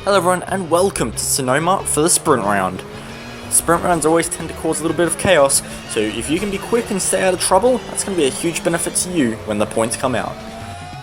Hello everyone and welcome to Sonoma for the sprint round. Sprint rounds always tend to cause a little bit of chaos, so if you can be quick and stay out of trouble, that's going to be a huge benefit to you when the points come out.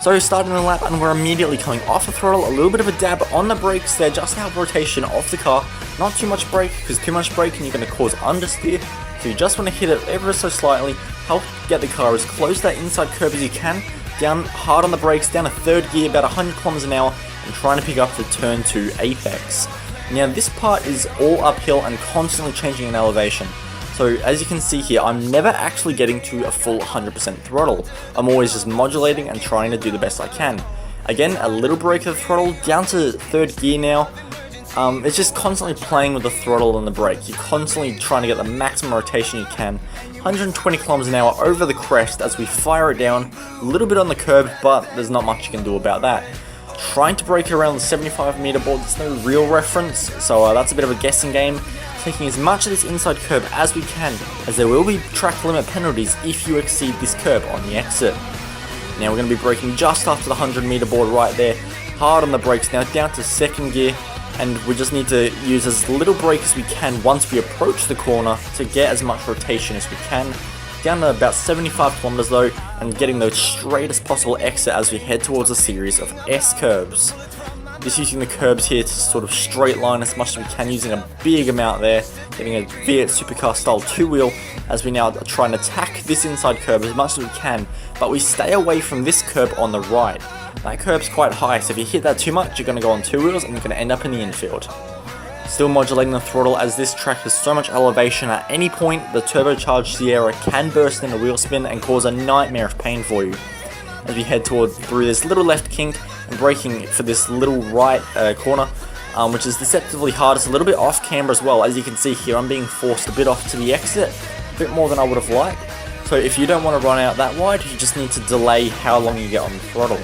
So starting the lap and we're immediately coming off the throttle, a little bit of a dab on the brakes there just to help rotation off the car. Not too much brake, because too much brake and you're going to cause understeer, so you just want to hit it ever so slightly, help get the car as close to that inside curb as you can, down hard on the brakes, down to third gear about 100 km an hour, and trying to pick up the turn 2 apex. Now this part is all uphill and constantly changing in elevation. So as you can see here, I'm never actually getting to a full 100% throttle. I'm always just modulating and trying to do the best I can. Again, a little brake of the throttle, down to third gear now. It's just constantly playing with the throttle and the brake. You're constantly trying to get the maximum rotation you can. 120 km an hour over the crest as we fire it down. A little bit on the curb, but there's not much you can do about that. Trying to brake around the 75 meter board, there's no real reference, so that's a bit of a guessing game. Taking as much of this inside curb as we can, as there will be track limit penalties if you exceed this curb on the exit. Now we're going to be braking just after the 100 meter board right there, hard on the brakes now, down to second gear, and we just need to use as little brake as we can once we approach the corner to get as much rotation as we can. Down to about 75 kilometers though, and getting the straightest possible exit as we head towards a series of S curves. Just using the curbs here to sort of straight line as much as we can, using a big amount there, getting a V8 supercar style 2-wheel as we now try and attack this inside curb as much as we can, but we stay away from this curb on the right. That curb's quite high, so if you hit that too much, you're going to go on 2 wheels and you're going to end up in the infield. Still modulating the throttle as this track has so much elevation. At any point, the turbocharged Sierra can burst in a wheel spin and cause a nightmare of pain for you. As we head through this little left kink and braking for this little right corner, which is deceptively hard. It's a little bit off camber as well. As you can see here, I'm being forced a bit off to the exit, a bit more than I would have liked. So if you don't want to run out that wide, you just need to delay how long you get on the throttle.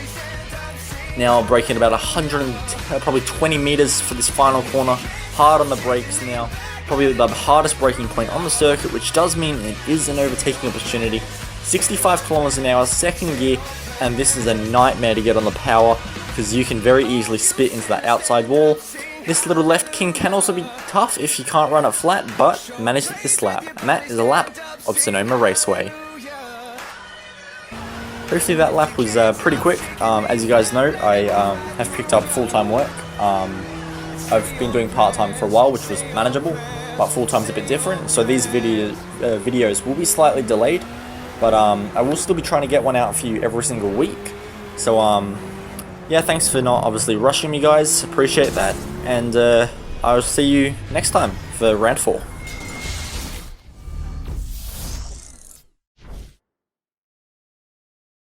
Now braking about probably 20 meters for this final corner, hard on the brakes now, probably the hardest braking point on the circuit, which does mean it is an overtaking opportunity. 65 kilometers an hour, second gear, and this is a nightmare to get on the power because you can very easily spit into that outside wall. This little left kink can also be tough if you can't run it flat, but managed it this lap, and that is a lap of Sonoma Raceway. Hopefully that lap was pretty quick. As you guys know, I have picked up full-time work. I've been doing part-time for a while, which was manageable, but full-time's a bit different. So these videos will be slightly delayed, but I will still be trying to get one out for you every single week. So yeah, thanks for not obviously rushing me, guys. Appreciate that, and I'll see you next time for round 4.